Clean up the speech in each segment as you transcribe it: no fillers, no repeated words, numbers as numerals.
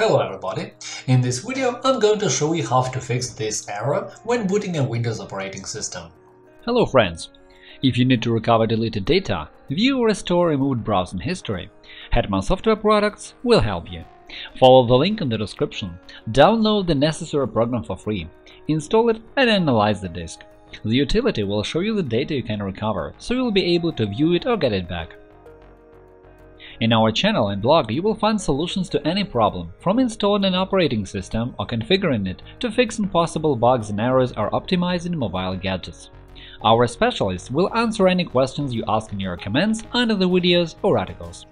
Hello everybody! In this video I'm going to show you how to fix this error when booting a Windows operating system. Hello friends! If you need to recover deleted data, view or restore removed browsing history, Hetman Software Products will help you. Follow the link in the description, download the necessary program for free, install it and analyze the disk. The utility will show you the data you can recover, so you'll be able to view it or get it back. In our channel and blog you will find solutions to any problem, from installing an operating system or configuring it to fixing possible bugs and errors or optimizing mobile gadgets. Our specialists will answer any questions you ask in your comments under the videos or articles.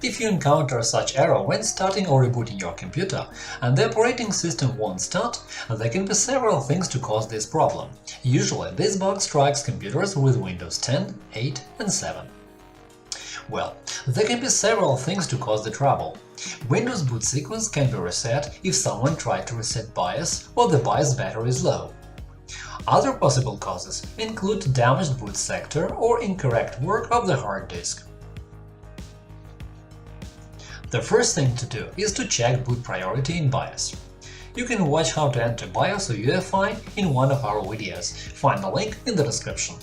If you encounter such error when starting or rebooting your computer and the operating system won't start, there can be several things to cause this problem. Usually this bug strikes computers with Windows 10, 8 and 7. Well, there can be several things to cause the trouble. Windows boot sequence can be reset if someone tried to reset BIOS or the BIOS battery is low. Other possible causes include damaged boot sector or incorrect work of the hard disk. The first thing to do is to check boot priority in BIOS. You can watch how to enter BIOS or UEFI in one of our videos, find the link in the description.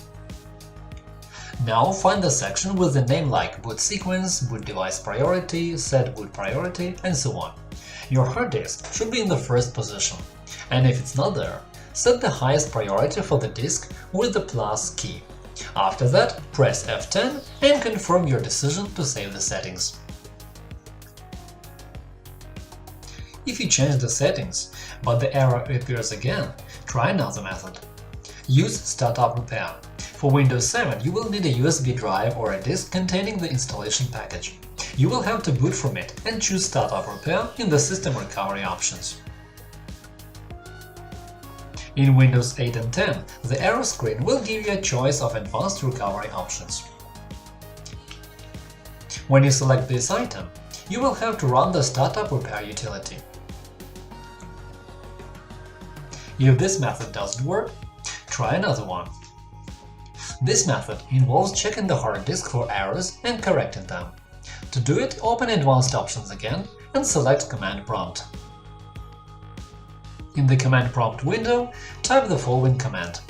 Now find the section with the name like boot sequence, boot device priority, set boot priority, and so on. Your hard disk should be in the first position, and if it's not there, set the highest priority for the disk with the plus key. After that, press F10 and confirm your decision to save the settings. If you change the settings, but the error appears again, try another method. Use Startup Repair. For Windows 7 you will need a USB drive or a disk containing the installation package. You will have to boot from it and choose Startup Repair in the System Recovery options. In Windows 8 and 10, the error screen will give you a choice of advanced recovery options. When you select this item, you will have to run the Startup Repair utility. If this method doesn't work, try another one. This method involves checking the hard disk for errors and correcting them. To do it, open Advanced Options again and select Command Prompt. In the Command Prompt window, type the following command.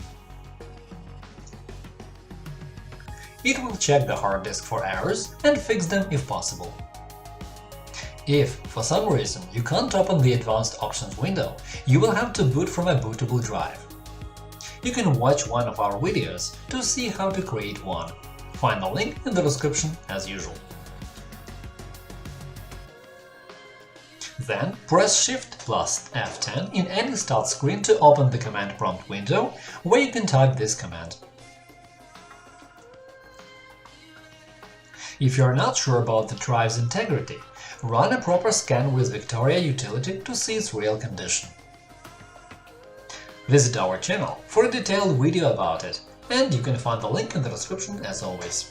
It will check the hard disk for errors and fix them if possible. If, for some reason, you can't open the Advanced Options window, you will have to boot from a bootable drive. You can watch one of our videos to see how to create one. Find the link in the description as usual. Then press Shift plus F10 in any start screen to open the Command Prompt window, where you can type this command. If you are not sure about the drive's integrity, run a proper scan with Victoria utility to see its real condition. Visit our channel for a detailed video about it, and you can find the link in the description as always.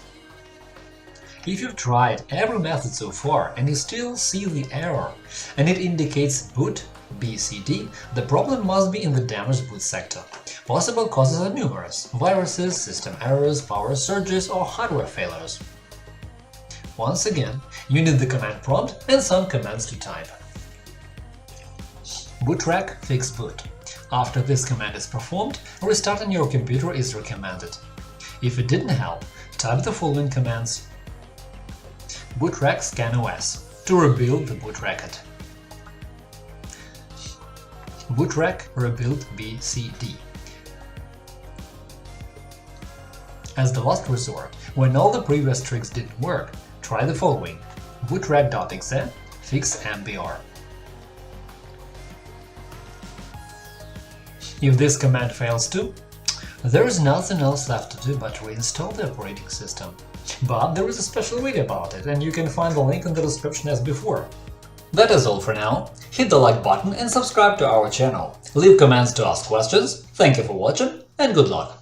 If you've tried every method so far and you still see the error and it indicates boot BCD, the problem must be in the damaged boot sector. Possible causes are numerous: viruses, system errors, power surges or hardware failures. Once again, you need the command prompt and some commands to type. Bootrack fix boot. After this command is performed, restarting your computer is recommended. If it didn't help, type the following commands. Bootrack scan OS to rebuild the boot record. Bootrack rebuild BCD. As the last resort, when all the previous tricks didn't work, try the following. Bootrack.exe fix MBR. If this command fails too, there is nothing else left to do but reinstall the operating system. But there is a special video about it, and you can find the link in the description as before. That is all for now. Hit the like button and subscribe to our channel. Leave comments to ask questions. Thank you for watching and good luck!